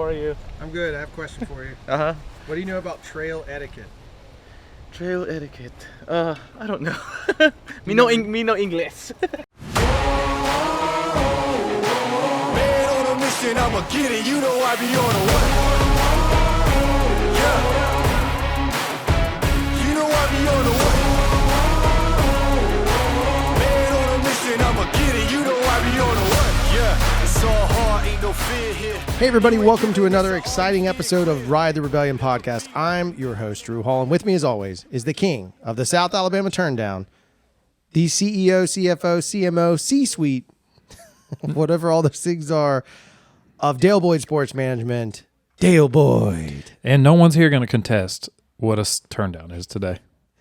are you? I'm good. I have a question for you. Uh-huh. What do you know about trail etiquette? Trail etiquette. I don't know. me no English. Man on a mission, I'ma get it. You know I be on a what? Yeah. You know I be on a what? Man on a mission, I'ma get it. You know I be on a what? Yeah. It's all hard, ain't no fear here. Hey everybody, welcome to another exciting episode of Ride the Rebellion podcast. I'm your host, Drew Hall, and with me as always is the king of the South Alabama Turndown, the CEO, CFO, CMO, C-suite, whatever all those things are, of Dale Boyd Sports Management, Dale Boyd. And no one's here going to contest what a turndown is today.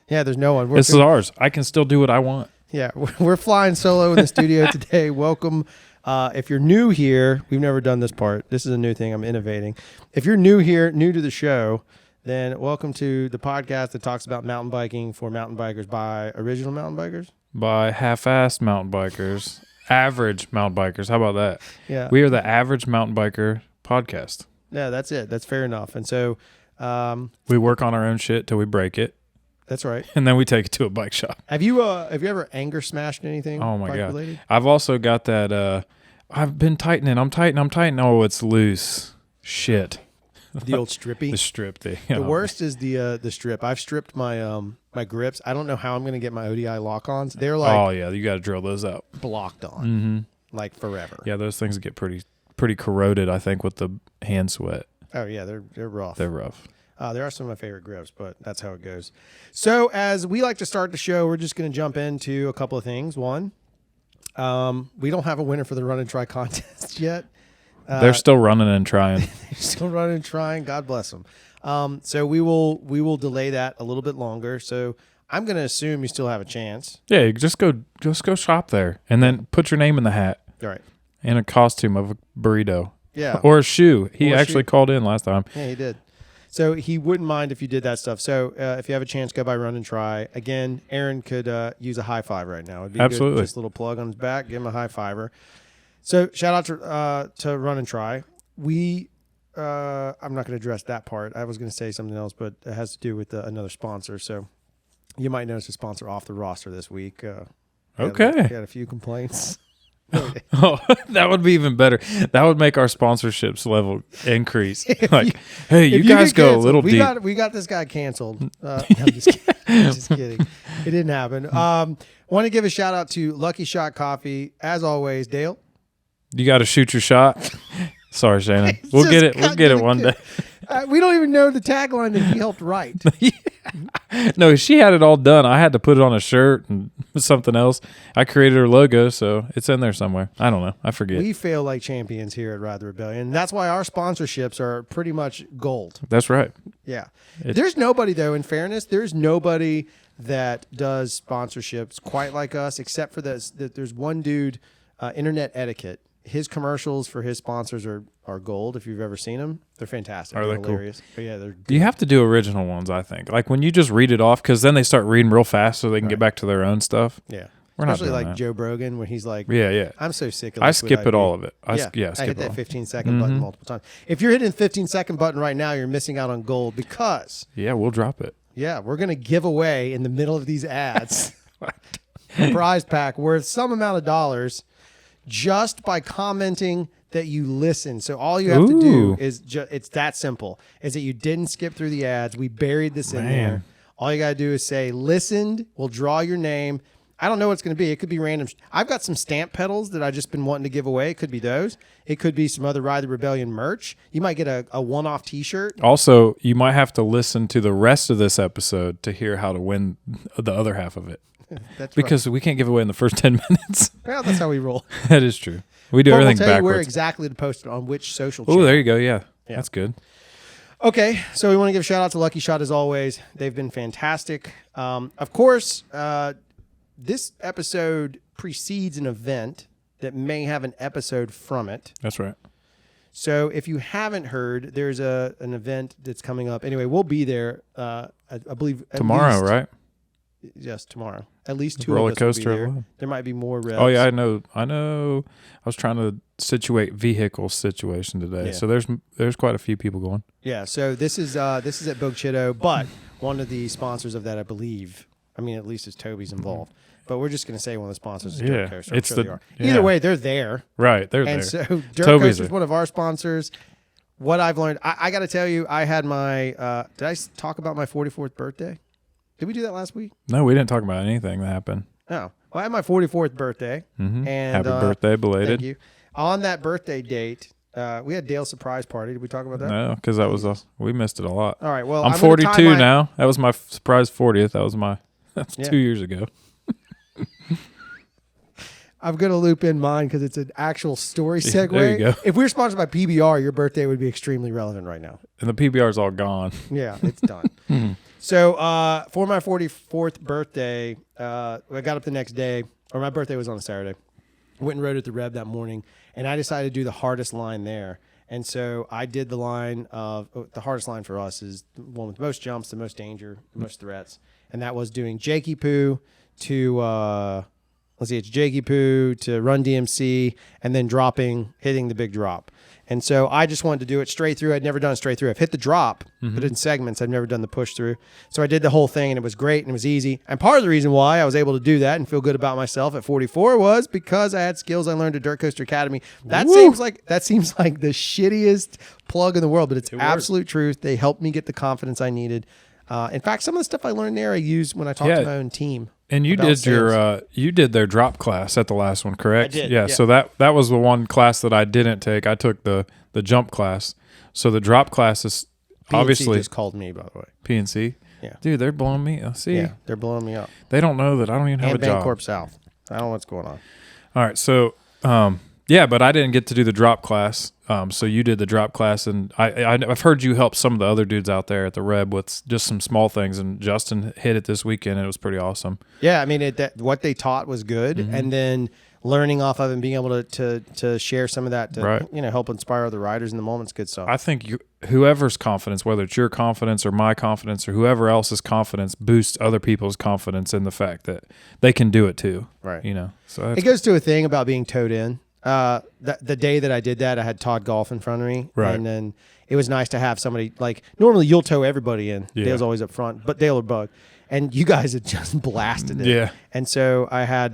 Yeah, there's no one. This is ours. I can still do what I want. Yeah, we're flying solo in the studio today. Welcome. If you're new here, we've never done this part. This is a new thing. I'm innovating. If you're new here, new to the show, then welcome to the podcast that talks about mountain biking for mountain bikers by original mountain bikers. By half-assed mountain bikers, average mountain bikers. How about that? Yeah. We are the average mountain biker podcast. Yeah, that's it. That's fair enough. And so We work on our own shit till we break it, that's right. and then we take it to a bike shop. Have you ever anger smashed anything? Oh, my bike God. related? I've also got that, I've been tightening. I'm tightening. Oh, it's loose. Shit. The old strippy. The strip thing. The worst is the strip. I've stripped my my grips. I don't know how I'm going to get my ODI lock-ons. They're like Oh, yeah. You got to drill those out. blocked on, like forever. Yeah, those things get pretty corroded, I think, with the hand sweat. Oh yeah, they're rough. They're rough. There are some of my favorite grips, but that's how it goes. So as we like to start the show, we're just going to jump into a couple of things. One, we don't have a winner for the run and try contest yet. They're still running and trying. They're still running and trying. God bless them. So we will delay that a little bit longer. So I'm going to assume you still have a chance. Yeah, you just go shop there, and then put your name in the hat All right. and a costume of a burrito. Yeah. Or a shoe. He Or a actually shoe. called in last time. Yeah, he did. So he wouldn't mind if you did that stuff. So if you have a chance, go by Run and Try. Again, Aaron could use a high five right now. It'd be Absolutely. Good, just a little plug on his back. Give him a high fiver. So shout out to Run and Try. I'm not going to address that part. I was going to say something else, but it has to do with another sponsor. So you might notice a sponsor off the roster this week. Okay. We had a few complaints. Oh, that would be even better. That would make our sponsorships level increase. Like, hey, you If guys get go a canceled, little deep. We got this guy canceled. No, I'm just kidding. Just kidding. It didn't happen. Want to give a shout out to Lucky Shot Coffee. As always, Dale. You got to shoot your shot. Sorry, Shannon. We'll Just get it. We'll got get it to one day. We don't even know the tagline that he helped write. No, she had it all done. I had to put it on a shirt and something else. I created her logo, so it's in there somewhere. I don't know. I forget. We fail like champions here at Ride the Rebellion. And that's why our sponsorships are pretty much gold. That's right. Yeah. There's nobody, though, in fairness, there's nobody that does sponsorships quite like us, except for this. There's one dude, Internet Etiquette. His commercials for his sponsors are gold. If you've ever seen them, they're fantastic. Are they They're cool? hilarious. But yeah, they're good. You have to do original ones, I think. Like when you just read it off, because then they start reading real fast so they can get back to their own stuff. Yeah. We're not Especially doing like that. Joe Brogan when he's like, Yeah. I'm so sick of I Liquid skip it IV. all of it. I I skip hit it that all. 15-second button multiple times. If you're hitting the 15-second button right now, you're missing out on gold because, Yeah, we'll drop it. yeah, we're going to give away in the middle of these ads a prize pack worth some amount of dollars just by commenting that you listen. So all you have to do Ooh. is it's that simple. Is that you didn't skip through the ads. We buried this in Man. there. All you got to do is say listened. We'll draw your name. I don't know what it's going to be. It could be random. I've got some stamp pedals that I've just been wanting to give away. It could be those. It could be some other Ride the Rebellion merch. You might get a one-off T-shirt. Also, you might have to listen to the rest of this episode to hear how to win the other half of it. That's Because we can't give away in the first 10 minutes. right. Well, that's how we roll. That is true. We do But everything we'll tell you where backwards. exactly to post it on which social Oh, channel. there you go. Yeah. That's good. Okay, so we want to give a shout out to Lucky Shot as always. They've been fantastic. Of course, this episode precedes an event that may have an episode from it. That's right. So if you haven't heard, there's an event that's coming up. Anyway, we'll be there. I believe at Tomorrow, least- right? just tomorrow. At least two Roller of us will be coaster of there. love. There might be more revs. Oh yeah, I know. I was trying to situate vehicle situation today, Yeah. so there's quite a few people going. Yeah, so this is at Bochito, but one of the sponsors of that, I believe, I mean, at least is Toby's involved. But we're just going to say one of the sponsors is Dirt Coaster. I'm it's sure the they are. yeah. Either way, they're there. Right, they're And there. so Dirt Toby's Coaster is one of our sponsors. What I've learned, I got to tell you, I had my, did I talk about my 44th birthday? Did we do that last week? No, we didn't talk about anything that happened. Oh, well, I had my 44th birthday. Mm-hmm. And Happy birthday, belated. Thank you. On that birthday date, we had Dale's surprise party. Did we talk about that? No, because we missed it a lot. All right, well, I'm gonna tie 42 my- now. That was my surprise 40th. That's Yeah. 2 years ago. I'm going to loop in mine because it's an actual story segue. There you go. If we were sponsored by PBR, your birthday would be extremely relevant right now. And the PBR's all gone. Yeah, it's done. So for my 44th birthday, I got up the next day, or my birthday was on a Saturday. Went and rode at the Rev that morning, and I decided to do the hardest line there. And so I did the line of the hardest line for us is the one with the most jumps, the most danger, the most threats, and that was doing Jakey Poo to it's Jakey Poo to Run DMC, and then hitting the big drop. And so I just wanted to do it straight through. I'd never done it straight through. I've hit the drop, but in segments. I've never done the push through. So I did the whole thing, and it was great, and it was easy. And part of the reason why I was able to do that and feel good about myself at 44 was because I had skills I learned at Dirt Coaster Academy. That seems like the shittiest plug in the world, but it's absolute truth. They helped me get the confidence I needed. In fact, some of the stuff I learned there I use when I talk to my own team. And you about did sales. you did their drop class at the last one, correct? I did, Yeah, yeah. so that was the one class that I didn't take. I took the jump class. So the drop class is PNC obviously just called me, by the way. PNC. Yeah. Dude, they're blowing me. See, Yeah, they're blowing me up. they don't know that I don't even have And a job. Bancorp South. I don't know what's going on. All right, so yeah, but I didn't get to do the drop class. So you did the drop class, and I've heard you help some of the other dudes out there at the Reb with just some small things. And Justin hit it this weekend, and it was pretty awesome. Yeah, I mean, what they taught was good, and then learning off of it and being able to share some of that to Right. help inspire other riders in the moment's good stuff. I think whoever's confidence, whether it's your confidence or my confidence or whoever else's confidence, boosts other people's confidence in the fact that they can do it too. Right. So It goes to a thing about being towed in. The day that I did that, I had Todd Golf in front of me, Right. and then it was nice to have somebody like normally you'll tow everybody in. Yeah. Dale's always up front, but Dale or Bug, and you guys had just blasted it. Yeah. And so I had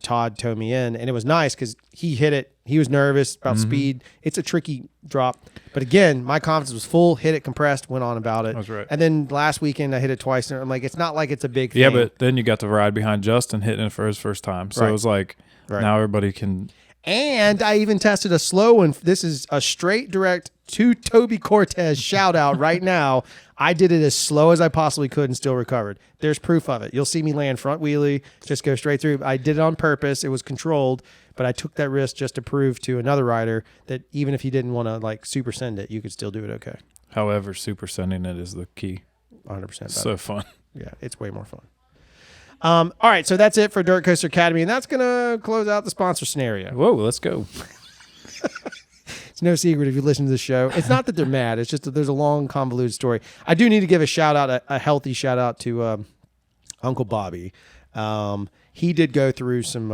Todd tow me in, and it was nice because he hit it. He was nervous about speed. It's a tricky drop, but again, my confidence was full. Hit it compressed, went on about it. That's right. And then last weekend I hit it twice, and I'm like, it's not like it's a big thing. yeah, but then you got to ride behind Justin hitting it for his first time. So Right. it was like now everybody can. And I even tested a slow one. This is a straight direct to Toby Cortez shout out right now. I did it as slow as I possibly could and still recovered. There's proof of it. You'll see me land front wheelie, just go straight through. I did it on purpose. It was controlled, but I took that risk just to prove to another rider that even if you didn't want to like super send it, you could still do it okay. However, super sending it is the key. 100% better. So fun. Yeah, it's way more fun. All right, so that's it for Dirt Coaster Academy, and that's going to close out the sponsor scenario. Whoa, let's go. It's no secret if you listen to the show. It's not that they're mad. It's just that there's a long, convoluted story. I do need to give a shout out, a healthy shout out to Uncle Bobby. He did go through some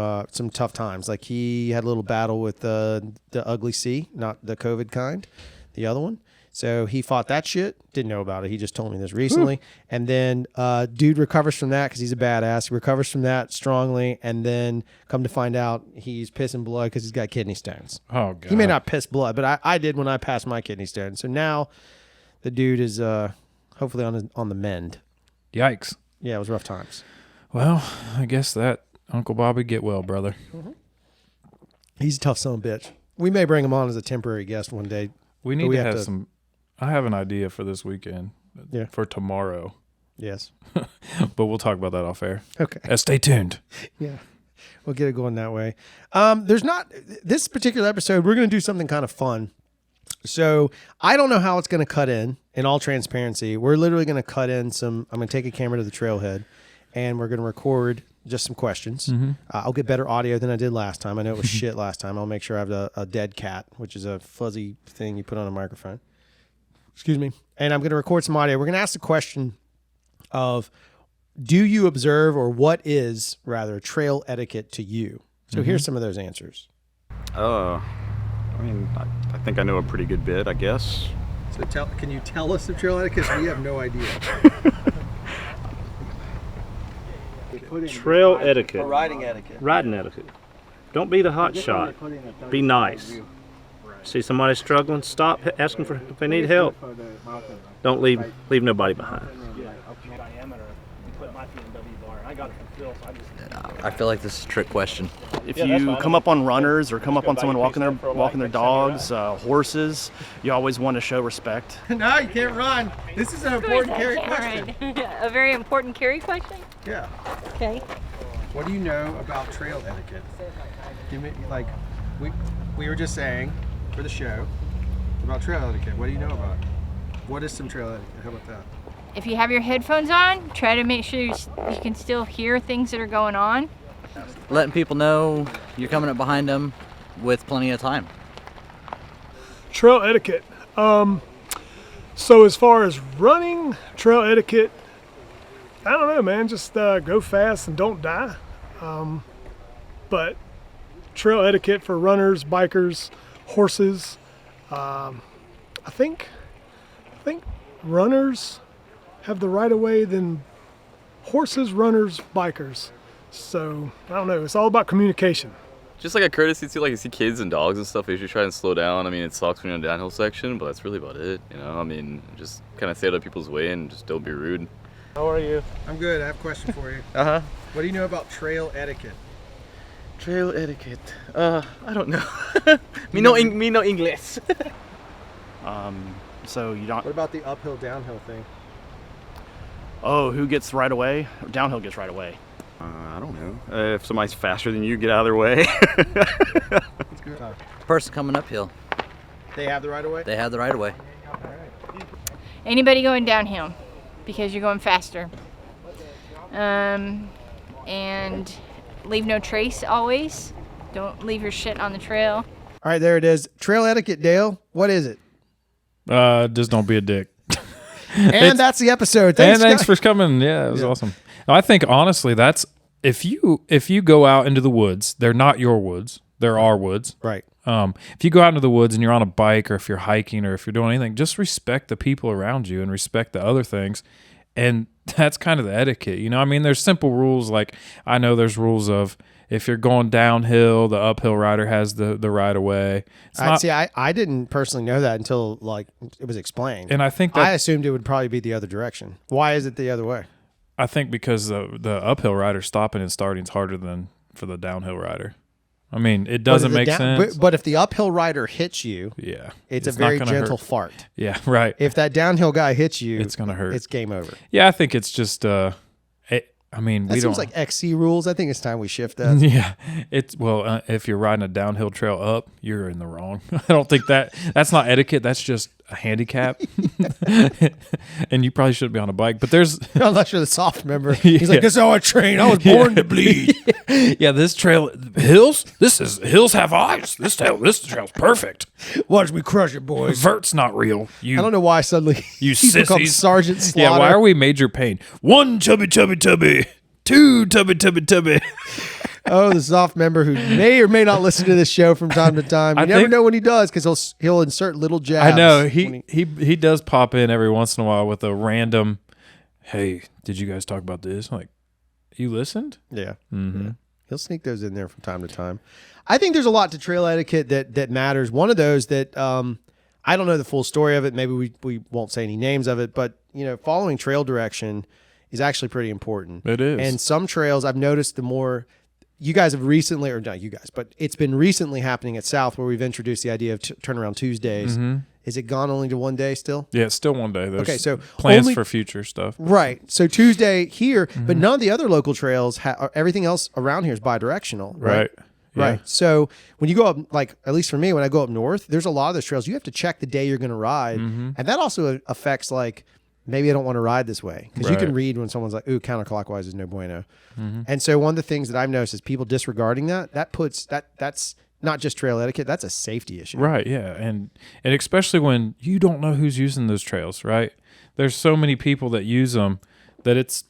tough times. Like he had a little battle with the ugly C, not the COVID kind, the other one. So he fought that shit. Didn't know about it. He just told me this recently. And then dude recovers from that because he's a badass. He recovers from that strongly. And then come to find out he's pissing blood because he's got kidney stones. Oh, God. He may not piss blood, but I did when I passed my kidney stone. So now the dude is hopefully on the mend. Yikes. Yeah, it was rough times. Well, I guess that Uncle Bobby, get well, brother. He's a tough son of a bitch. We may bring him on as a temporary guest one day. We But need we to have have to- some. I have an idea for this weekend. Yeah. For tomorrow. Yes. But we'll talk about that off air. Okay. Stay tuned. Yeah. We'll get it going that way. There's not this particular episode. We're going to do something kind of fun. So I don't know how it's going to cut in all transparency. We're literally going to cut in I'm going to take a camera to the trailhead and we're going to record just some questions. I'll get better audio than I did last time. I know it was shit last time. I'll make sure I have a dead cat, which is a fuzzy thing you put on a microphone. Excuse me. And I'm going to record some audio. We're going to ask the question of do you observe, or what is rather trail etiquette to you? So here's some of those answers. I mean, I think I know a pretty good bit, I guess. So can you tell us the trail etiquette? We have no idea. Trail etiquette. Riding etiquette. Riding etiquette. Don't be the hot shot. Be nice. See somebody struggling, stop, ask them if they need help. Don't leave nobody behind. I feel like this is a trick question. If you come up on runners or come up on someone walking their dogs, horses, you always want to show respect. No, you can't run. This is an important carry question. A very important carry question? Yeah. Okay. What do you know about trail etiquette? Give me, like, we were just saying for the show about trail etiquette. What do you know about it? What is some trail etiquette? How about that? If you have your headphones on, try to make sure you can still hear things that are going on. Letting people know you're coming up behind them with plenty of time. Trail etiquette. So as far as running, trail etiquette, I don't know, man. Just go fast and don't die. But trail etiquette for runners, bikers, horses. I think runners have the right of way than horses, runners, bikers. So I don't know. It's all about communication. Just like a courtesy too, like you see kids and dogs and stuff, you should try and slow down. I mean, it sucks when you're in a downhill section, but that's really about it. You know, I mean, just kind of stay out of people's way and just don't be rude. How are you? I'm good. I have a question for you. What do you know about trail etiquette? Trail etiquette. I don't know. me no English. So you don't. What about the uphill downhill thing? Oh, who gets right away? Downhill gets right away. I don't know. If somebody's faster than you, get out of their way. That's good. Person coming uphill, They have the right of way? they have the right of way. Anybody going downhill because you're going faster. And leave no trace always. Don't leave your shit on the trail. All right, there it is. Trail etiquette, Dale. What is it? Just don't be a dick. And that's the episode. Thanks for coming. Yeah, it was awesome. I think honestly, that's if you go out into the woods, they're not your woods, they're our woods. Right. If you go out into the woods and you're on a bike, or if you're hiking, or if you're doing anything, just respect the people around you and respect the other things. And that's kind of the etiquette, you know. I mean, there's simple rules. Like I know there's rules of if you're going downhill, the uphill rider has the right of way. I didn't personally know that until like it was explained. And I think I assumed it would probably be the other direction. Why is it the other way? I think because the uphill rider stopping and starting is harder than for the downhill rider. I mean, it doesn't make sense. But if the uphill rider hits you, yeah, it's a very gentle fart. Yeah, right. If that downhill guy hits you, it's gonna hurt. It's game over. Yeah, I think it's just. I mean, that seems like XC rules. I think it's time we shift that. Yeah, it's if you're riding a downhill trail up, you're in the wrong. I don't think that's not etiquette. That's just a handicap, and you probably shouldn't be on a bike. But there's unless you're the soft member. He's like, "This is how I train. I was born to bleed." Yeah, this trail hills. Hills have eyes. This trail's perfect. Watch me crush it, boys. Vert's not real. I don't know why suddenly you he's become Sergeant Slaughter. Yeah, why are we Major Payne? 1 chubby chubby chubby, 2 tubby tubby tubby. Oh, the soft member who may or may not listen to this show from time to time. You never know when he does because he'll insert little jabs. I know he does pop in every once in a while with a random, "Hey, did you guys talk about this?" I'm like, you listened? Yeah. Mm-hmm. Yeah. He'll sneak those in there from time to time. I think there's a lot to trail etiquette that matters. One of those that I don't know the full story of it. Maybe we won't say any names of it, but following trail direction is actually pretty important. It is. And some trails I've noticed the more you guys have recently, or not you guys, but it's been recently happening at South where we've introduced the idea of turnaround Tuesdays. Mm-hmm. Is it gone only to one day still? Yeah, it's still one day. There's okay, so plans for future stuff. Right. So Tuesday here, but none of the other local trails, everything else around here is bi-directional. Right. Yeah. Right. So when you go up, like at least for me, when I go up north, there's a lot of those trails. You have to check the day you're going to ride. Mm-hmm. And that also affects like, maybe I don't want to ride this way. Because you can read when someone's like, ooh, counterclockwise is no bueno. Mm-hmm. And so one of the things that I've noticed is people disregarding that's not just trail etiquette, that's a safety issue. Right, yeah. And especially when you don't know who's using those trails, right? There's so many people that use them that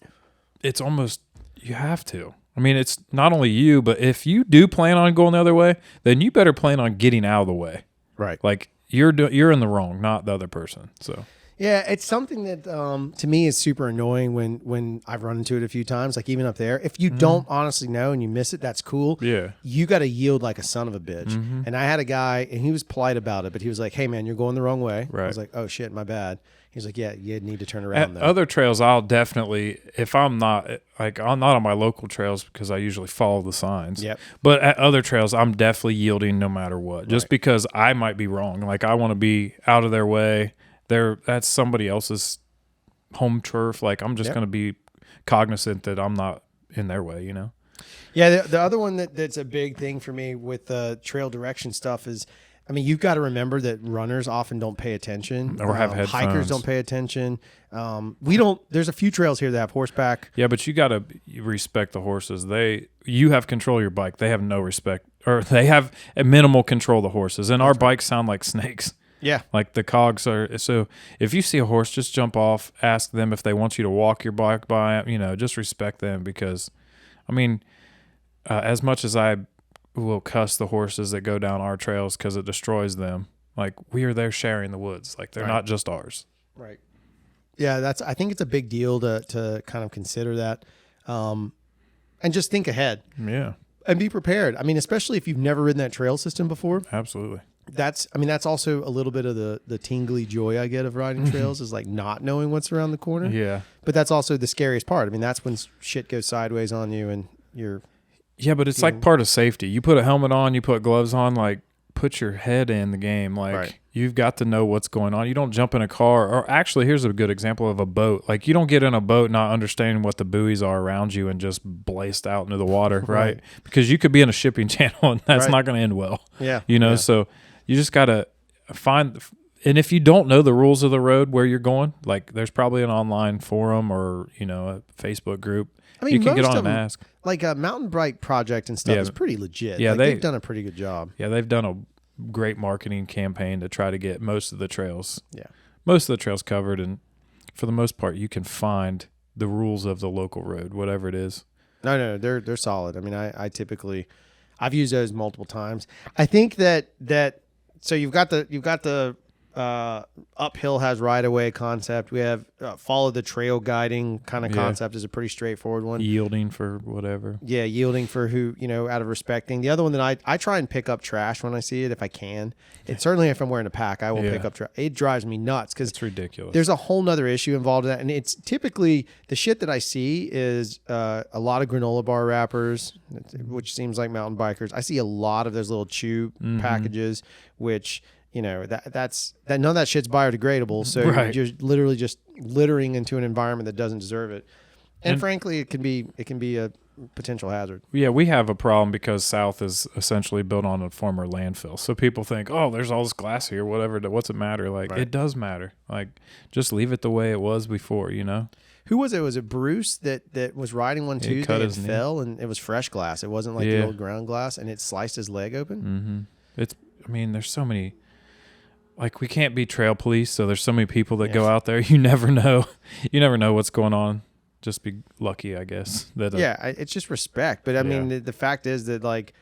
it's almost, you have to. I mean, it's not only you, but if you do plan on going the other way, then you better plan on getting out of the way. Right. Like you're in the wrong, not the other person. So yeah, it's something that to me is super annoying when I've run into it a few times. Like even up there, if you don't honestly know and you miss it, that's cool. Yeah. You got to yield like a son of a bitch. And I had a guy, and he was polite about it, but he was like, "Hey man, you're going the wrong way." Right. I was like, "Oh shit, my bad." He's like, "Yeah, you need to turn around." At other trails, I'll definitely, if I'm not on my local trails because I usually follow the signs. Yep. But at other trails, I'm definitely yielding no matter what, just because I might be wrong. Like I want to be out of their way. That's somebody else's home turf. Like I'm just going to be cognizant that I'm not in their way. You know. Yeah. The other one that's a big thing for me with trail direction stuff is, I mean, you've got to remember that runners often don't pay attention, or have headphones. Hikers don't pay attention. We don't. There's a few trails here that have horseback. Yeah, but you got to respect the horses. You have control of your bike. They have no respect, or they have a minimal control of the horses. And our bikes sound like snakes. Yeah, like the cogs are. So if you see a horse, just jump off. Ask them if they want you to walk your bike by. You know, just respect them because, I mean, as much as I will cuss the horses that go down our trails because it destroys them. Like we are there sharing the woods. Like they're not just ours. Right. Yeah, I think it's a big deal to kind of consider that, and just think ahead. Yeah. And be prepared. I mean, especially if you've never ridden that trail system before. Absolutely. That's also a little bit of the tingly joy I get of riding trails is like not knowing what's around the corner. Yeah. But that's also the scariest part. I mean, that's when shit goes sideways on you and you're. Yeah, but it's like part of safety. You put a helmet on, you put gloves on, like put your head in the game. Like you've got to know what's going on. You don't jump in a car, or actually here's a good example of a boat. Like you don't get in a boat not understanding what the buoys are around you and just blast out into the water, right? Because you could be in a shipping channel and that's not going to end well. Yeah. You know, so you just got to find, and if you don't know the rules of the road where you're going, like there's probably an online forum or, you know, a Facebook group. I mean, you can get on and and ask. Like a mountain bike project and stuff is pretty legit. Yeah, like they've done a pretty good job. Yeah, they've done a great marketing campaign to try to get most of the trails. Yeah, most of the trails covered, and for the most part, you can find the rules of the local road, whatever it is. No, they're solid. I mean, I've used those multiple times. I think that so you've got the uphill has right away concept. We have follow the trail guiding kind of concept is a pretty straightforward one. Yielding for whatever. Yeah, yielding for who, you know, out of respecting. The other one that I try and pick up trash when I see it if I can. It's certainly if I'm wearing a pack, I will pick up trash. It drives me nuts because it's ridiculous. There's a whole nother issue involved in that, and it's typically the shit that I see is a lot of granola bar wrappers, which seems like mountain bikers. I see a lot of those little chew packages, which. You know, that's none of that shit's biodegradable. So you're literally just littering into an environment that doesn't deserve it. And frankly, it can be a potential hazard. Yeah, we have a problem because South is essentially built on a former landfill. So people think, oh, there's all this glass here, whatever. What's it matter? Like, it does matter. Like, just leave it the way it was before, you know? Who was it? Was it Bruce that was riding one Tuesday and fell, and it was fresh glass. It wasn't like the old ground glass, and it sliced his leg open? I mean, there's so many... Like, we can't be trail police, so there's so many people that go out there. You never know. You never know what's going on. Just be lucky, I guess. That it's just respect. But, I mean, the fact is that, like,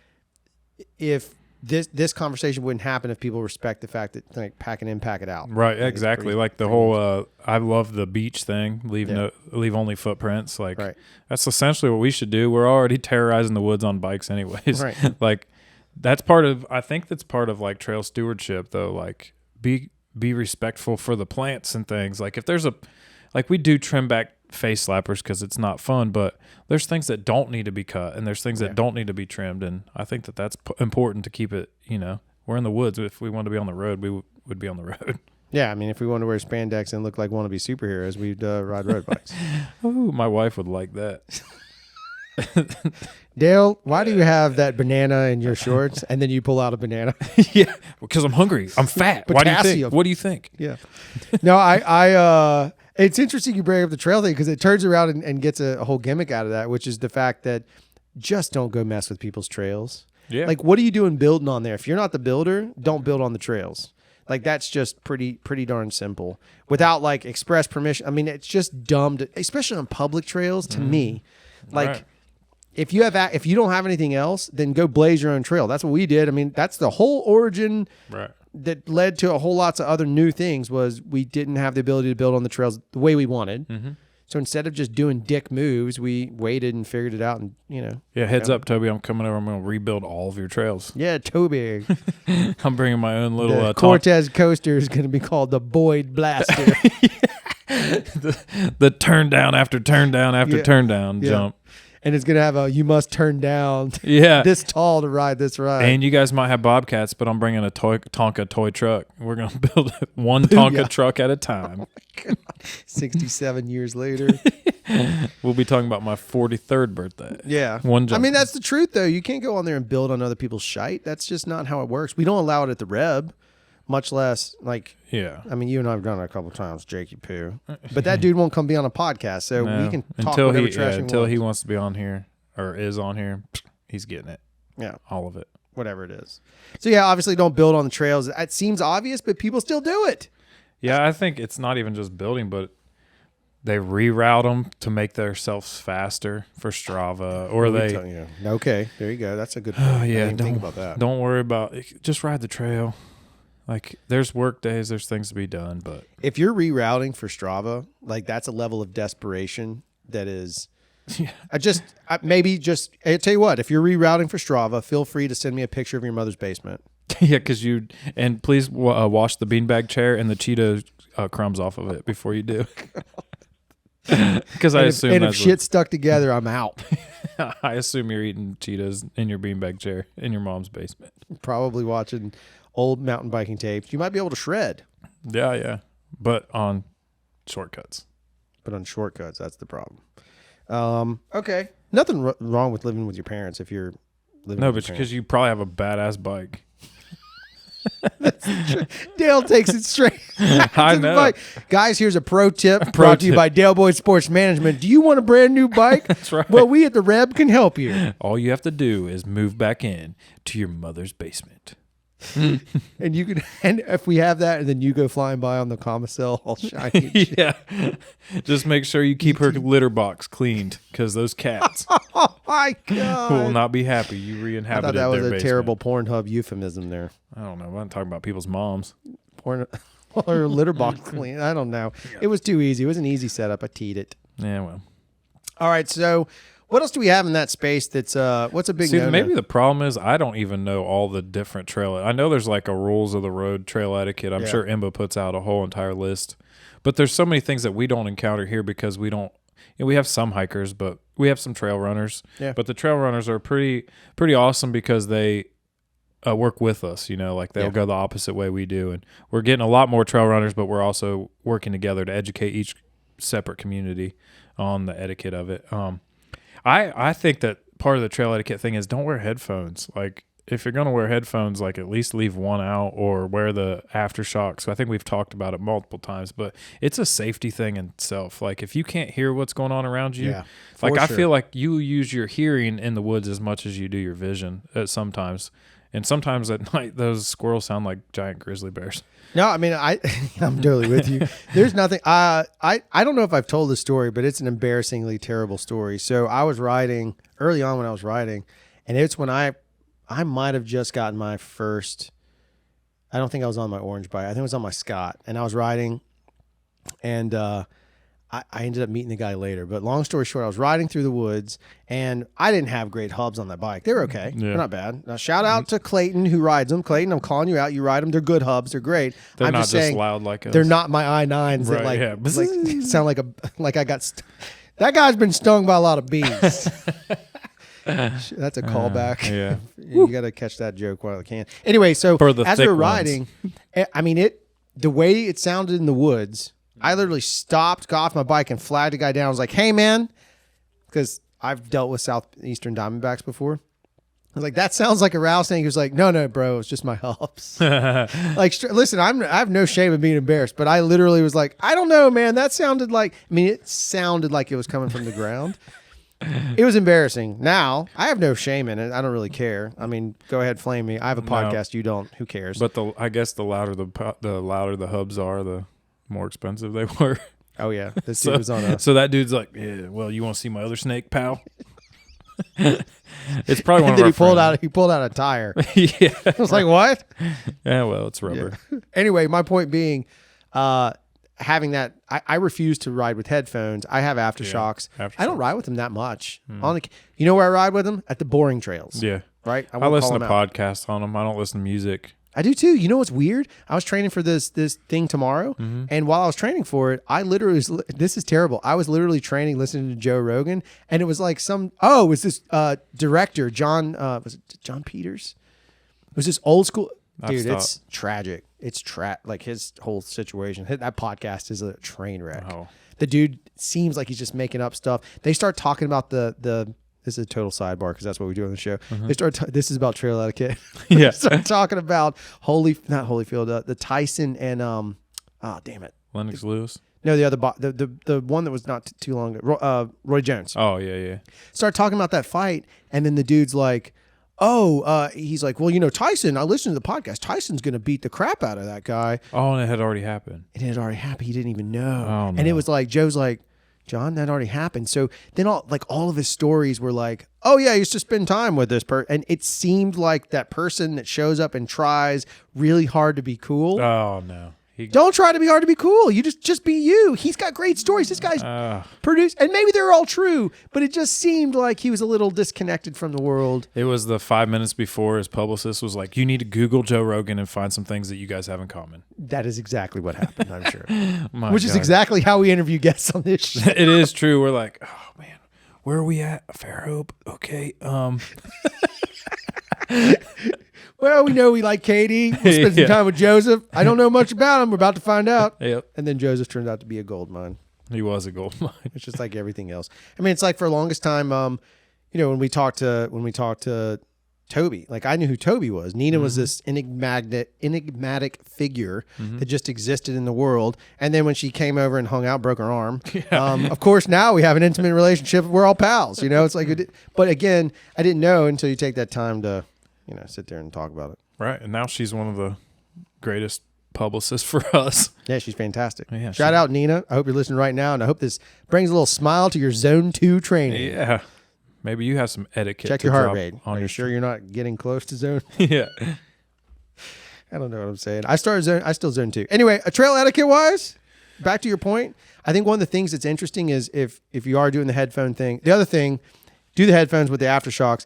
if this conversation wouldn't happen if people respect the fact that, like, pack it in, pack it out. Right, exactly. Like, the whole, I love the beach thing, leave only footprints. Like, that's essentially what we should do. We're already terrorizing the woods on bikes anyways. Right. Like, I think that's part of, like, trail stewardship, though, like, be respectful for the plants and things. Like if there's we do trim back face slappers because it's not fun, but there's things that don't need to be cut and there's things that don't need to be trimmed. And I think that's important to keep it, you know, we're in the woods. If we want to be on the road, we would be on the road. Yeah. I mean, if we want to wear spandex and look like wannabe superheroes, we'd ride road bikes. Oh, my wife would like that. Dale, why do you have that banana in your shorts and then you pull out a banana? Yeah, because I'm hungry. I'm fat. Why do you think? What do you think? Yeah. No, I it's interesting you bring up the trail thing because it turns around and gets a whole gimmick out of that, which is the fact that just don't go mess with people's trails. Yeah. Like, what are you doing building on there? If you're not the builder, don't build on the trails. Like that's just pretty darn simple without like express permission. I mean, it's just dumb, especially on public trails. To me, like Right. if you don't have anything else, then go blaze your own trail. That's what we did. I mean, that's the whole origin Right. that led to a whole lots of other new things. Was we didn't have the ability to build on the trails the way we wanted. So instead of just doing dick moves, we waited and figured it out, and Yeah, heads up, Toby. I'm coming over. I'm going to rebuild all of your trails. Yeah, Toby. I'm bringing my own little The Cortez coaster is going to be called the Boyd Blaster. the turn down after turn down after turn down jump. And it's going to have a you must turn down Yeah. this tall to ride this ride. And you guys might have Bobcats, but I'm bringing a Tonka toy truck. We're going to build one Tonka truck at a time. 67 years later. We'll be talking about my 43rd birthday. Yeah. One jump. I mean, that's the truth, though. You can't go on there and build on other people's shite. That's just not how it works. We don't allow it at the Reb, much less like. Yeah. I mean, you and I have done it a couple of times, Jakey Poo. But that dude won't come be on a podcast, so No. we can talk until whatever he, trash until he wants. wants to be on here or is on here, he's getting it. Yeah. All of it. Whatever it is. So, yeah, obviously don't build on the trails. It seems obvious, but people still do it. Yeah, I think it's not even just building, but they reroute them to make themselves faster for Strava, or they. Okay, there you go. That's a good point. Oh I yeah, didn't think about that. Don't worry about. Just ride the trail. Like there's work days, there's things to be done, but if you're rerouting for Strava, like that's a level of desperation that is. Yeah. I tell you what, if you're rerouting for Strava, feel free to send me a picture of your mother's basement. Yeah, because and please wash the beanbag chair and the Cheeto crumbs off of it before you do. Because I assume and if that's shit's stuck together, I'm out. I assume you're eating Cheetos in your beanbag chair in your mom's basement. Probably watching old mountain biking tapes. You might be able to shred. Yeah, but on shortcuts. But on shortcuts, that's the problem. Okay, nothing wrong with living with your parents if you're living. No, with but your because you probably have a badass bike. Dale takes it straight. I know. Bike. Guys, here's a pro tip brought to you by Dale Boyd Sports Management. Do you want a brand new bike? That's right. Well, we at the Reb can help you. All you have to do is move back in to your mother's basement. And you can, and if we have that, and then you go flying by on the Comacel all shiny. Yeah. Just make sure you keep her litter box cleaned, because those cats Oh my God. will not be happy you I re-inhabited thought that was their a basement. terrible Pornhub euphemism there. I don't know. I'm not talking about people's moms. Or litter box clean. I don't know. It was too easy. It was an easy setup. I teed it. Yeah, well. All right. So, what else do we have in that space? That's what's a big See, no-no? maybe the problem is I don't even know all the different trail. I know there's like a rules of the road trail etiquette. I'm sure IMBA puts out a whole entire list, but there's so many things that we don't encounter here because we don't. We have some hikers, but we have some trail runners. Yeah. But the trail runners are pretty awesome because they work with us. Like they'll go the opposite way we do, and we're getting a lot more trail runners, but we're also working together to educate each separate community on the etiquette of it. I think that part of the trail etiquette thing is don't wear headphones. Like if you're going to wear headphones, like at least leave one out or wear the aftershocks. So I think we've talked about it multiple times, but it's a safety thing in itself. Like if you can't hear what's going on around you, I feel like you use your hearing in the woods as much as you do your vision sometimes. And sometimes at night, those squirrels sound like giant grizzly bears. No, I mean, I'm totally with you. There's nothing. I don't know if I've told this story, but it's an embarrassingly terrible story. So I was riding early on when I was riding, and it's when I might have just gotten my first. I don't think I was on my orange bike. I think it was on my Scott, and I was riding, and I ended up meeting the guy later. But long story short, I was riding through the woods, and I didn't have great hubs on that bike. They were okay. Yeah. They're not bad. Now, shout out to Clayton who rides them. Clayton, I'm calling you out. You ride them. They're good hubs. They're great. They're I'm not just saying, loud like us. they're not my I9s that Right, sound like I got. That guy's been stung by a lot of bees. That's a callback. Yeah. You got to catch that joke while I can. Anyway, so For the as thick we're ones. riding, I mean the way it sounded in the woods, I literally stopped, got off my bike, and flagged a guy down. I was like, "Hey, man," because I've dealt with Southeastern Diamondbacks before. I was like, "That sounds like a rattlesnake." He was like, "No, bro, it's just my hubs." Listen, I have no shame in being embarrassed, but I literally was like, "I don't know, man. That sounded like." I mean, it sounded like it was coming from the ground. It was embarrassing. Now, I have no shame in it. I don't really care. I mean, go ahead, flame me. I have a podcast. You don't. Who cares? But I guess the louder the hubs are, the more expensive they were. Oh, yeah. This dude was on a... So that dude's like, yeah, well, you want to see my other snake, pal? It's probably one of our he pulled out a tire. Yeah. I was like, what? Yeah, well, it's rubber. Yeah. Anyway, my point being, having that, I refuse to ride with headphones. I have aftershocks. I don't ride with them that much. You know where I ride with them? At the boring trails. Yeah. Right? I listen to podcasts on them. I don't listen to music. I do too. You know what's weird? I was training for this thing tomorrow, and while I was training for it, I literally this is terrible. I was literally training, listening to Joe Rogan, and it was like it was this director, John was it John Peters? It was this old school dude. It's tragic. It's like his whole situation. That podcast is a train wreck. Oh. The dude seems like he's just making up stuff. They start talking about the this is a total sidebar because that's what we do on the show. They start. This is about trail etiquette. Yeah, start talking about not Holyfield, the Tyson and damn it, Lennox Lewis. No, the other the one that was not too long ago. Roy Jones. Oh yeah. Start talking about that fight, and then the dude's like, he's like, well, Tyson. I listened to the podcast. Tyson's gonna beat the crap out of that guy. Oh, and it had already happened. It had already happened. He didn't even know. Oh, no. And it was like Joe's like, John, that already happened. So then all of his stories were like, oh yeah, he used to spend time with this person. And it seemed like that person that shows up and tries really hard to be cool. Oh no. Don't try to be hard to be cool. You just be you. He's got great stories. This guy's produced, and maybe they're all true, but it just seemed like he was a little disconnected from the world. It was the 5 minutes before his publicist was like, you need to Google Joe Rogan and find some things that you guys have in common. That is exactly what happened, I'm sure. Which is exactly how we interview guests on this show. It is true. We're like, oh man, where are we at? Fairhope. Okay. Well, we know we like Katie. We'll spend some time with Joseph. I don't know much about him. We're about to find out. Yep. And then Joseph turned out to be a gold mine. He was a gold mine. It's just like everything else. I mean, it's like for the longest time, when we talked to Toby, like I knew who Toby was. Nina was this enigmatic figure that just existed in the world. And then when she came over and hung out, broke her arm. Of course, now we have an intimate relationship. We're all pals. It's like, but again, I didn't know until you take that time to, sit there and talk about it. Right. And now she's one of the greatest publicists for us. Yeah, she's fantastic. Yeah, Shout out, Nina. I hope you're listening right now, and I hope this brings a little smile to your Zone 2 training. Yeah. Maybe you have some etiquette. Check your heart rate. Are you sure you're not getting close to Zone? Yeah. I don't know what I'm saying. I still Zone 2. Anyway, trail etiquette wise, back to your point, I think one of the things that's interesting is if you are doing the headphone thing, the other thing, do the headphones with the aftershocks.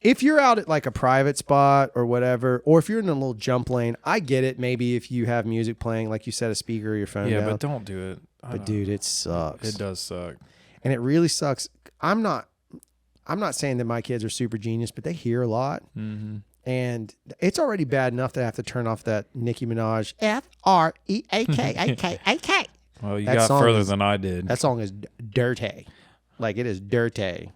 If you're out at like a private spot or whatever, or if you're in a little jump lane, I get it. Maybe if you have music playing, like you set a speaker or your phone down. Yeah, but don't do it. But dude, it sucks. It does suck. And it really sucks. I'm not saying that my kids are super genius, but they hear a lot. Mm-hmm. And it's already bad enough that I have to turn off that Nicki Minaj Freakak. Well, you got further than I did. That song is dirty. Like it is dirty.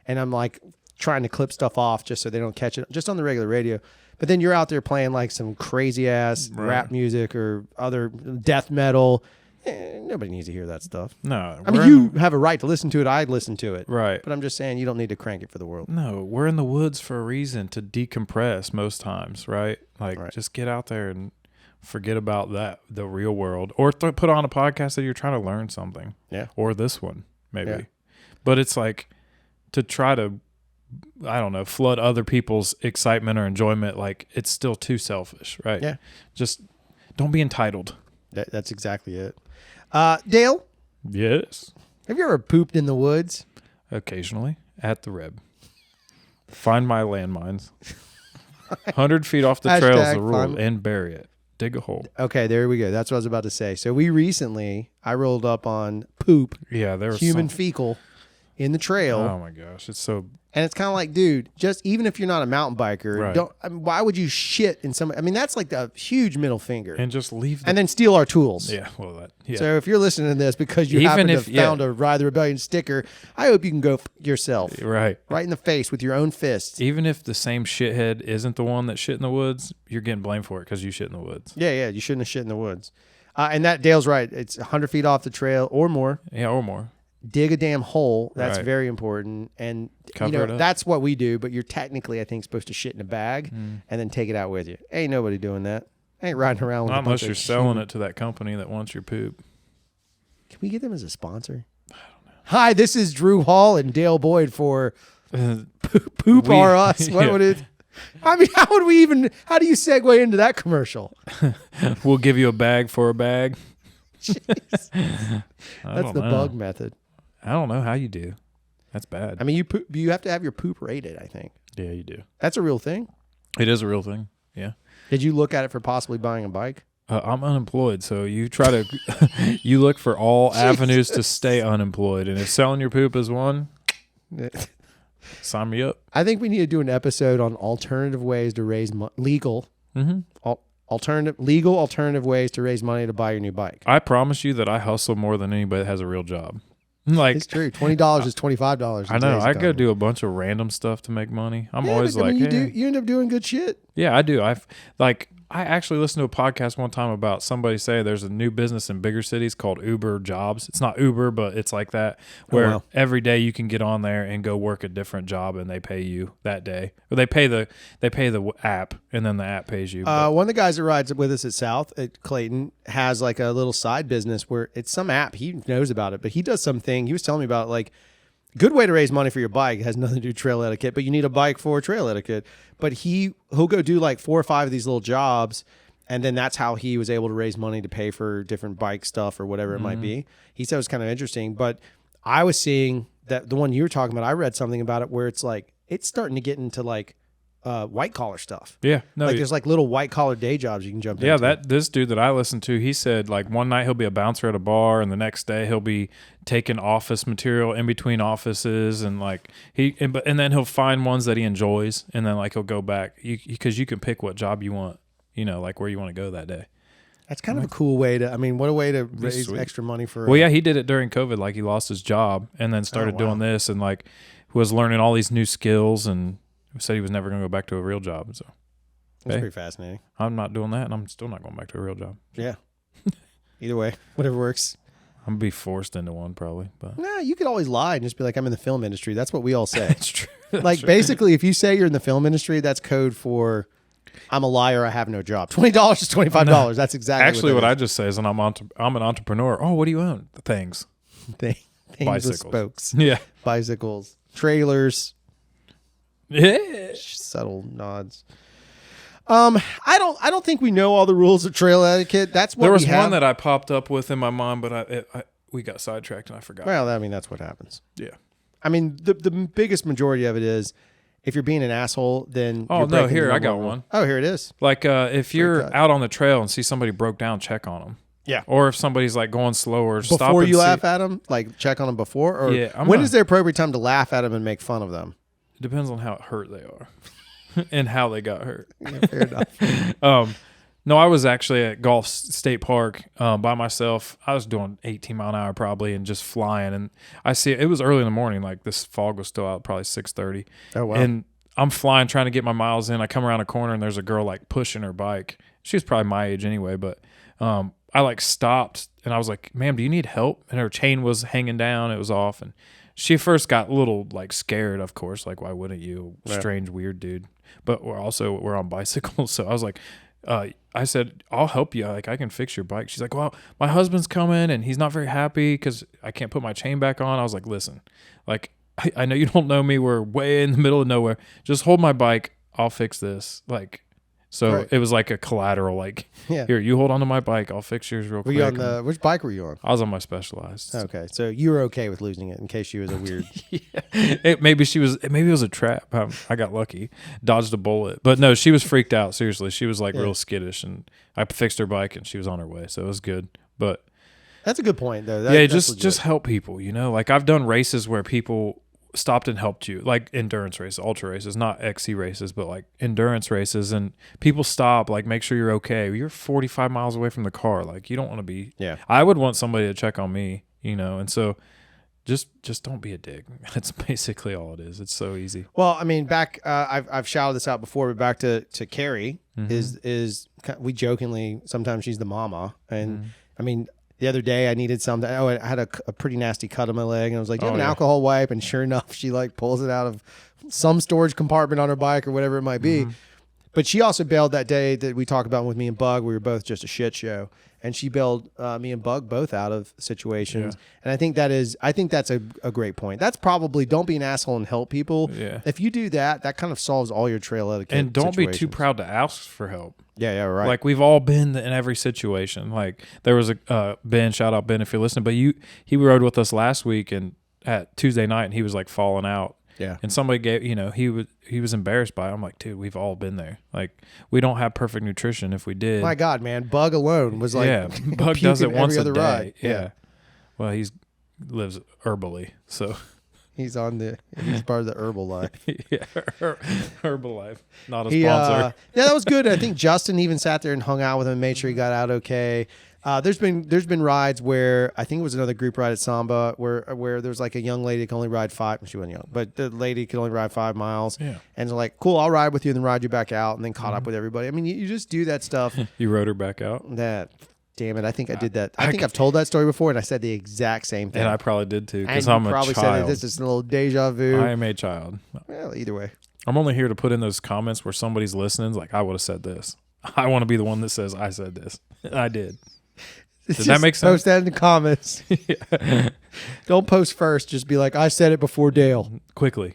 And I'm like trying to clip stuff off just so they don't catch it just on the regular radio. But then you're out there playing like some crazy ass rap music or other death metal. Nobody needs to hear that stuff. No. I mean, you have a right to listen to it. I'd listen to it. Right. But I'm just saying you don't need to crank it for the world. No, we're in the woods for a reason, to decompress most times, right? Like just get out there and forget about the real world, or put on a podcast that you're trying to learn something. Yeah. Or this one, maybe. Yeah. But it's like to try to, I don't know, flood other people's excitement or enjoyment. Like it's still too selfish, right? Yeah. Just don't be entitled. That's exactly it. Dale? Yes. Have you ever pooped in the woods? Occasionally at the Reb. Find my landmines. 100 feet off the trail is the rule, and bury it. Dig a hole. Okay, there we go. That's what I was about to say. So I rolled up on poop. Yeah, there was human fecal in the trail. Oh my gosh, it's so. And it's kind of like, dude, just even if you're not a mountain biker, why would you shit in some? I mean, that's like a huge middle finger. And just leave. And then steal our tools. Yeah, well, yeah. So if you're listening to this because you happen to have found a Ride the Rebellion sticker, I hope you can go yourself. Right in the face with your own fists. Even if the same shithead isn't the one that shit in the woods, you're getting blamed for it because you shit in the woods. Yeah, you shouldn't have shit in the woods. And that Dale's right. It's 100 feet off the trail or more. Yeah, or more. dig a damn hole. That's Right. very important. And Cover it up. that's what we do, but you're technically, I think, supposed to shit in a bag and then take it out with you. Ain't nobody doing that. Ain't riding around with Not a bunch unless you're of selling shit. it to that company that wants your poop. Can we get them as a sponsor? I don't know. Hi, this is Drew Hall and Dale Boyd for Poop We- R Us. What yeah. would it? I mean, how do you segue into that commercial? We'll give you a bag for a bag. That's don't the know. bug method. I don't know how you do. That's bad. I mean, you have to have your poop rated, I think. Yeah, you do. That's a real thing. It is a real thing. Yeah. Did you look at it for possibly buying a bike? I'm unemployed, so you try to you look for all avenues to stay unemployed, and if selling your poop is one, sign me up. I think we need to do an episode on alternative ways to raise legal alternative ways to raise money to buy your new bike. I promise you that I hustle more than anybody that has a real job. Like, It's true. $20 is $25. I know. I go do a bunch of random stuff to make money. I'm always like, you end up doing good shit. yeah, I do. I actually listened to a podcast one time about somebody say there's a new business in bigger cities called Uber Jobs. It's not Uber, but it's like that, where wow. every day you can get on there and go work a different job, and they pay you that day. Or they pay the app, and then the app pays you. One of the guys that rides with us at South at Clayton has like a little side business where it's some app. He knows about it, but he does something. He was telling me about like good way to raise money for your bike. It has nothing to do with trail etiquette, but you need a bike for trail etiquette. But he'll go do like 4 or 5 of these little jobs, and then that's how he was able to raise money to pay for different bike stuff or whatever it might be. He said it was kind of interesting, but I was seeing that the one you were talking about, I read something about it where it's like it's starting to get into like white collar stuff. Yeah, no, like there's like little white collar day jobs you can jump into. Yeah, this dude that I listened to, he said like one night he'll be a bouncer at a bar, and the next day he'll be taking office material in between offices, and like and then he'll find ones that he enjoys, and then like he'll go back because you can pick what job you want, like where you want to go that day. That's kind of a cool way to. I mean, what a way to raise sweet. extra money for. Well, yeah, he did it during COVID. Like he lost his job and then started doing this, and like was learning all these new skills, and said he was never going to go back to a real job. So That's pretty fascinating. I'm not doing that, and I'm still not going back to a real job. Yeah. Either way, whatever works. I'm gonna be forced into one probably, but Nah, you could always lie and just be like, I'm in the film industry. That's what we all say. it's true. Like basically, if you say you're in the film industry, that's code for I'm a liar. I have no job. $20 is $25. That's exactly Actually, what that I just say is, and I'm an entrepreneur. Oh, what do you own? Things. things Bicycles. with spokes. Yeah. Bicycles, trailers, Yeah. subtle nods. I don't think we know all the rules of trail etiquette. That's what There was we have. one that I popped up with in my mind, but we got sidetracked and I forgot. Well, I mean, that's what happens. Yeah. I mean, the biggest majority of it is if you're being an asshole, then Oh you're no, breaking here the I got number one. Oh, here it is. Like if you're cut. out on the trail and see somebody broke down, check on them. Yeah. Or if somebody's like going slower, stop Before and you see. laugh at them, like check on them before, or Yeah, when is the appropriate time to laugh at them and make fun of them? It depends on how hurt they are and how they got hurt. Yeah, fair enough. No, I was actually at Gulf State Park by myself. I was doing 18 mile an hour probably and just flying. And I see it was early in the morning. Like this fog was still out, probably 6:30. Oh, wow. And I'm flying, trying to get my miles in. I come around a corner and there's a girl like pushing her bike. She was probably my age anyway, but I like stopped and I was like, ma'am, do you need help? And her chain was hanging down. It was off. And she first got a little like scared, of course. Like, why wouldn't you? Strange, weird dude. But we're on bicycles. So I was like, I said, I'll help you. Like, I can fix your bike. She's like, well, my husband's coming and he's not very happy because I can't put my chain back on. I was like, listen, like, I know you don't know me. We're way in the middle of nowhere. Just hold my bike. I'll fix this. Like, so it was like a collateral. Like, here, you hold on to my bike. I'll fix yours real Were quick. you on which bike were you on? I was on my Specialized. Okay, so you were okay with losing it in case she was a weird. Maybe it was a trap. I got lucky, dodged a bullet. But no, she was freaked out. Seriously, she was like real skittish, and I fixed her bike, and she was on her way, so it was good. But that's a good point, though. Just help people. Like I've done races where people stopped and helped you, like endurance races, ultra races, not XC races, but like endurance races, and people stop, like make sure you're okay. You're 45 miles away from the car, like you don't want to be. Yeah, I would want somebody to check on me, and so. Just don't be a dick. That's basically all it is. It's so easy. Well, I mean, back I've shouted this out before, but back to Carrie is we jokingly sometimes she's the mama, and I mean the other day I needed something. Oh, I had a pretty nasty cut on my leg, and I was like, "Do you have Oh, an yeah. alcohol wipe?" And sure enough, she like pulls it out of some storage compartment on her bike or whatever it might be. Mm-hmm. But she also bailed that day that we talked about with me and Bug. We were both just a shit show, and she bailed me and Bug both out of situations. Yeah. And I think that's a great point. That's probably, don't be an asshole and help people. Yeah. If you do that, that kind of solves all your trail etiquette. And don't be too situations. proud to ask for help. Yeah, right. Like we've all been in every situation. Like there was a Ben, shout out Ben if you're listening, but he rode with us last week and at Tuesday night, and he was like falling out. Yeah. And somebody gave, he was embarrassed by it. I'm like, dude, we've all been there. Like we don't have perfect nutrition. If we did, My God, man, Bug alone was like, yeah, Bug does it puking once every a other day. ride. Yeah. Well, lives herbally, so He's part of the herbal life. yeah, Herbalife, not a sponsor. Yeah, that was good. I think Justin even sat there and hung out with him and made sure he got out okay. There's been rides where I think it was another group ride at Samba where there's like a young lady that can only ride 5. She wasn't young, but the lady could only ride 5 miles. Yeah. And they're like, cool, I'll ride with you and then ride you back out, and then caught up with everybody. I mean, you just do that stuff. You rode her back out. Damn it! I think I did that. I think I've told that story before, and I said the exact same thing. And I probably did too, because And I'm you a probably child. said this is a little deja vu. I am a child. Well, either way. I'm only here to put in those comments where somebody's listening. Like, I would have said this. I want to be the one that says I said this. I did. Does that make sense? Post that in the comments. Yeah. Don't post first. Just be like, I said it before Dale. Quigley.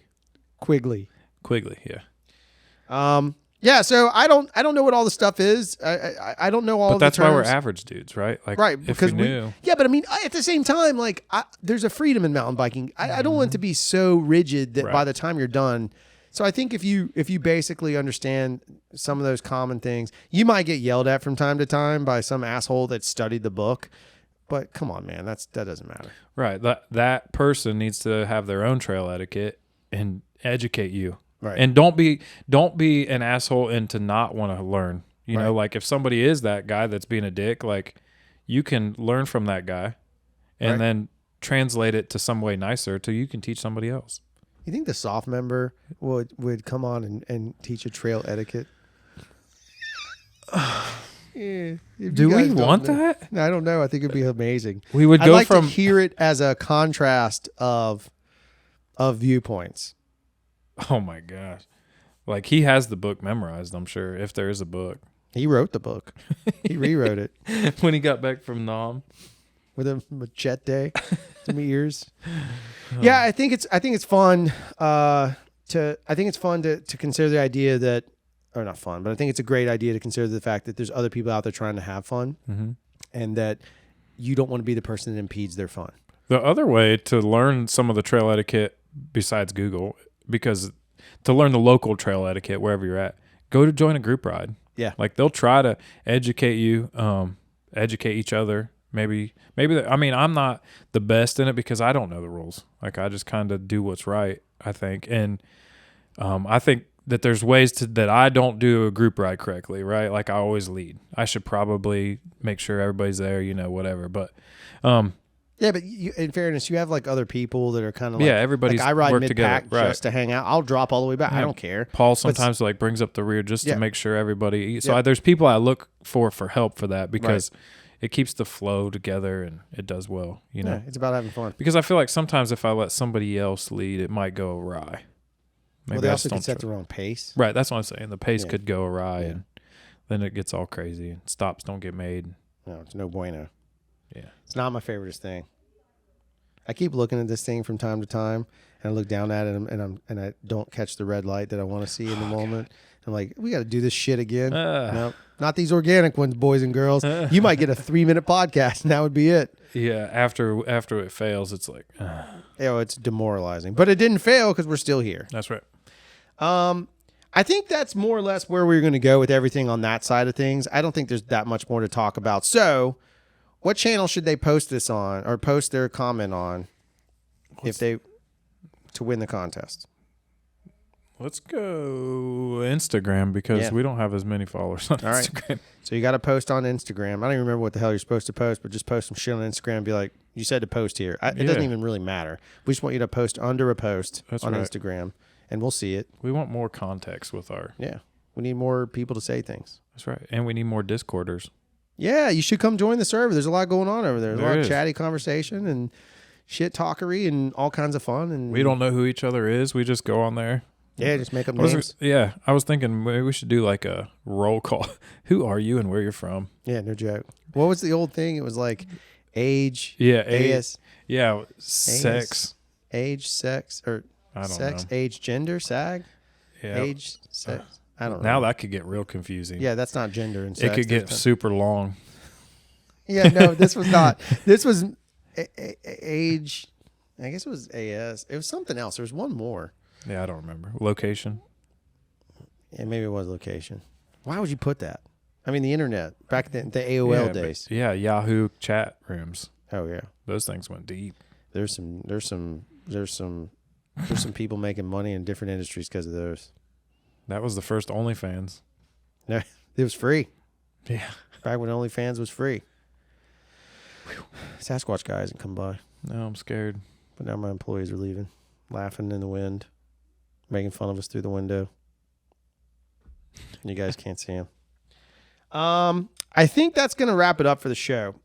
Yeah. Yeah. So I don't know what all the stuff is. I don't know all. But of the that's why we're terms. average dudes, right? Like, Right, if because we knew. yeah, but I mean, at the same time, like, there's a freedom in mountain biking. I don't want it to be so rigid that by the time you're done. So I think if you basically understand some of those common things, you might get yelled at from time to time by some asshole that studied the book. But come on, man, that doesn't matter. Right. That person needs to have their own trail etiquette and educate you. Right. And don't be an asshole and to not want to learn. You know, like if somebody is that guy that's being a dick, like you can learn from that guy and then translate it to some way nicer till you can teach somebody else. You think the soft member would come on and teach a trail etiquette? Yeah, Do we want that? I don't know. I think it'd be amazing. We would I'd go like from to hear it as a contrast of viewpoints. Oh my gosh. Like he has the book memorized, I'm sure, if there is a book. He wrote the book. He rewrote it when he got back from Nam with a machete, some ears. Yeah, I think it's fun to consider the idea that, or not fun, but I think it's a great idea to consider the fact that there's other people out there trying to have fun, and that you don't want to be the person that impedes their fun. The other way to learn some of the trail etiquette besides Google, because to learn the local trail etiquette wherever you're at, go to join a group ride. Yeah. Like they'll try to educate you, educate each other. Maybe I mean, I'm not the best in it because I don't know the rules. Like I just kind of do what's right, I think. And I think that there's ways that I don't do a group ride correctly, right? Like I always lead. I should probably make sure everybody's there, whatever. But yeah, but in fairness, you have like other people that are kind of like, everybody's like I ride work mid-pack together, right. just to hang out. I'll drop all the way back. I don't care. Paul sometimes like brings up the rear just Yeah. to make sure everybody. So Yeah. there's people I look for help for that because it keeps the flow together and it does well. Yeah, it's about having fun. Because I feel like sometimes if I let somebody else lead, it might go awry. Well, they I also just can don't set their own pace. Right, that's what I'm saying. The pace Yeah. could go awry, Yeah. and then it gets all crazy, and stops don't get made. No, it's no bueno. Yeah, it's not my favorite thing. I keep looking at this thing from time to time, and I look down at it, and I don't catch the red light that I want to see in the moment. I'm like, we got to do this shit again. No, not these organic ones, boys and girls. You might get a 3-minute podcast, and that would be it. Yeah, after it fails, it's like, it's demoralizing. But it didn't fail because we're still here. That's right. I think that's more or less where we're going to go with everything on that side of things. I don't think there's that much more to talk about. So, what channel should they post this on or post their comment on to win the contest? Let's go Instagram because we don't have as many followers on Instagram. Right. So you got to post on Instagram. I don't even remember what the hell you're supposed to post, but just post some shit on Instagram and be like, you said to post here. It doesn't even really matter. We just want you to post under a post on Instagram, and we'll see it. We want more context with our... Yeah. We need more people to say things. That's right. And we need more Discorders. Yeah, you should come join the server. There's a lot going on over there. There's a lot of is. chatty conversation and shit talkery and all kinds of fun. And We don't know who each other is. We just go on there. Yeah, just make up I was- names. Yeah, I was thinking maybe we should do like a roll call. Who are you and where you're from? Yeah, no joke. What was the old thing? It was like age. Yeah, AS, yeah, sex. age, sex, or I don't sex, know. age, gender, SAG, Yeah. age, sex. I don't know. Now that could get real confusing. Yeah, that's not gender and sex. It could get There's super long. Yeah, no, this was not. This was age. I guess it was AS. It was something else. There was one more. Yeah, I don't remember. Location. Yeah, maybe it was location. Why would you put that? I mean, the internet back then, the AOL Yeah, days. but- yeah, Yahoo chat rooms. Oh yeah, Those things went deep. there's some people making money in different industries because of those. That was the first OnlyFans. No, it was free. Yeah. Back when OnlyFans was free. Sasquatch guy hasn't come by, No, I'm scared. but now my employees are leaving, laughing in the wind, making fun of us through the window. You guys can't see him. I think that's going to wrap it up for the show.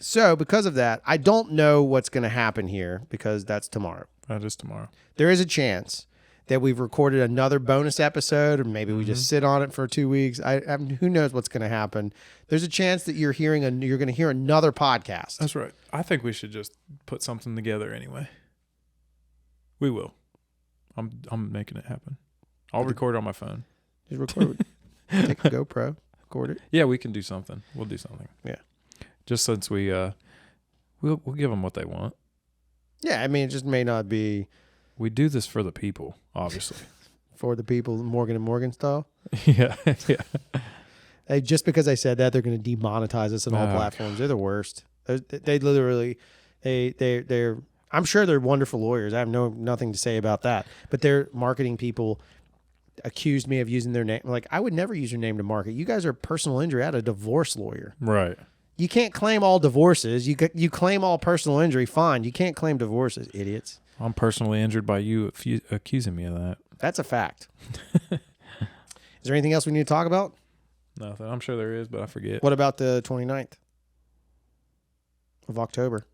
So because of that, I don't know what's going to happen here because that's tomorrow. That is tomorrow. There is a chance that we've recorded another bonus episode, or maybe we just sit on it for 2 weeks. Who knows what's going to happen? There's a chance that you're going to hear another podcast. That's right. I think we should just put something together anyway. We will. I'm making it happen. I'll record it on my phone. Just record it. Take a GoPro, record it. Yeah, we can do something. We'll do something. Yeah. Just since we'll give them what they want. Yeah, I mean, it just may not be We do this for the people, obviously. for the people Morgan and Morgan style. Yeah. Hey, just because I said that, they're going to demonetize us on all Oh, platforms. They're the worst. They literally, they're. I'm sure they're wonderful lawyers. I have nothing to say about that. But their marketing people accused me of using their name. Like, I would never use your name to market. You guys are personal injury. I had a divorce lawyer. Right. You can't claim all divorces. You claim all personal injury. Fine. You can't claim divorces, idiots. I'm personally injured by you accusing me of that. That's a fact. Is there anything else we need to talk about? Nothing. I'm sure there is, but I forget. What about the 29th of October?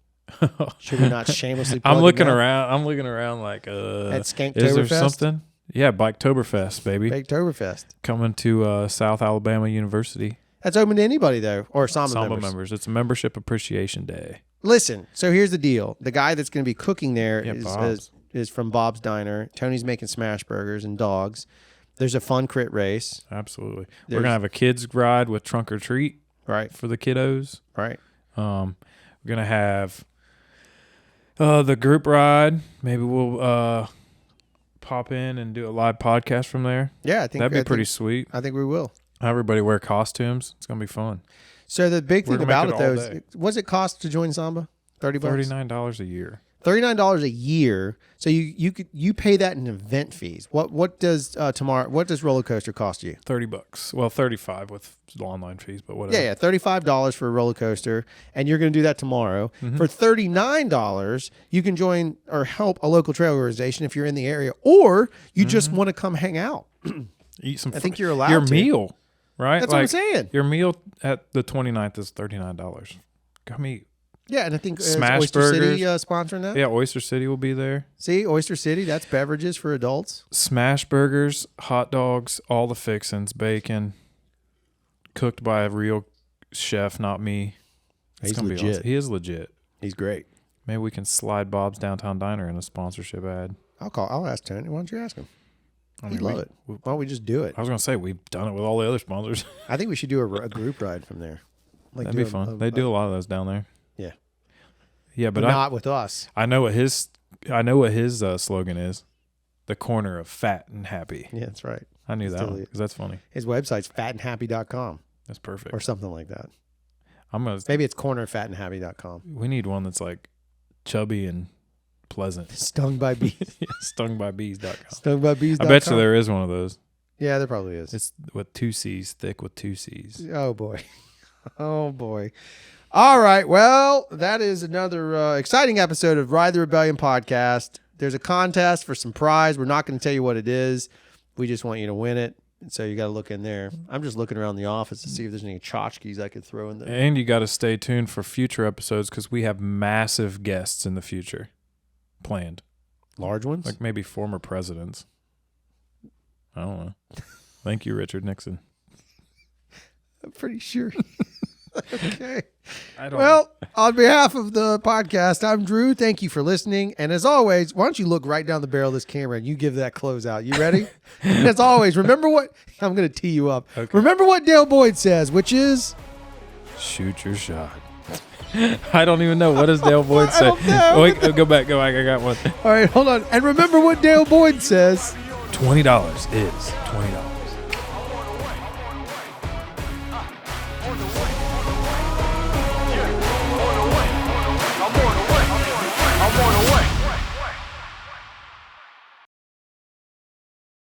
Should we not shamelessly plug I'm it looking now? around. I'm looking around like At is there Skanktoberfest? something? Yeah, Biketoberfest, baby. Oktoberfest. Coming to South Alabama University. That's open to anybody, though, or Samba, members. It's a membership appreciation day. Listen, so here's the deal. The guy that's going to be cooking there Yeah, is Bob's. is from Bob's Diner. Tony's making smash burgers and dogs. There's a fun crit race. Absolutely. There's- We're going to have a kids ride with trunk or treat Right, for the kiddos. right. We're going to have the group ride. Maybe we'll pop in and do a live podcast from there. Yeah, I think That'd be I pretty think- sweet. I think we will. Everybody wear costumes. It's going to be fun. So the big We're thing gonna about make it, it though, all is, day. what's it cost to join Samba? $30. $39 a year. $39 a year. So you pay that in event fees. What does roller coaster cost you? $30. Well, 35 with online fees, but whatever. Yeah, $35 for a roller coaster, and you're going to do that tomorrow. Mm-hmm. For $39, you can join or help a local trail organization if you're in the area, or you just want to come hang out. Eat some. I think you're allowed your to. meal, right? That's what I'm saying. Your meal at the 29th is $39. Come eat. Yeah, and I think Smash Oyster City burgers. sponsoring that. Yeah, Oyster City will be there. See, Oyster City, that's beverages for adults. Smash burgers, hot dogs, all the fixins, bacon, cooked by a real chef, not me. It's He's gonna be legit. awesome. He is legit. He's great. Maybe we can slide Bob's Downtown Diner in a sponsorship ad. I'll ask Tony. Why don't you ask him? I He'd mean, love it. Why don't we just do it? I was gonna say we've done it with all the other sponsors. I think we should do a group ride from there. Like That'd be fun. They do a lot of those down there. Yeah. Yeah, but But not with us. I know what his slogan is. The corner of fat and happy. Yeah, that's right. I knew that Still one is. because that's funny. His website's fatandhappy.com That's perfect. or something like that. I'm gonna. Maybe it's cornerfatandhappy.com. We need one that's like chubby and pleasant. Stung by bees. Stungbybees.com. Stungbybees.com. I bet you there is one of those. Yeah, there probably is. It's with 2 C's, thick with 2 C's. Oh, boy. Oh, boy. All right. Well, that is another exciting episode of Ride the Rebellion podcast. There's a contest for some prize. We're not going to tell you what it is. We just want you to win it. And so you got to look in there. I'm just looking around the office to see if there's any tchotchkes I could throw in there. And you got to stay tuned for future episodes because we have massive guests in the future planned. Large ones? Like maybe former presidents. I don't know. Thank you, Richard Nixon. I'm pretty sure. Okay. I don't Well, on behalf of the podcast, I'm Drew. Thank you for listening. And as always, why don't you look right down the barrel of this camera and you give that closeout. You ready? And as always, remember what I'm going to tee you up. Okay. Remember what Dale Boyd says, which is shoot your shot. I don't even know. What does Dale Boyd say? don't know. Wait, go back. I got one. All right, hold on. And remember what Dale Boyd says. $20 is $20.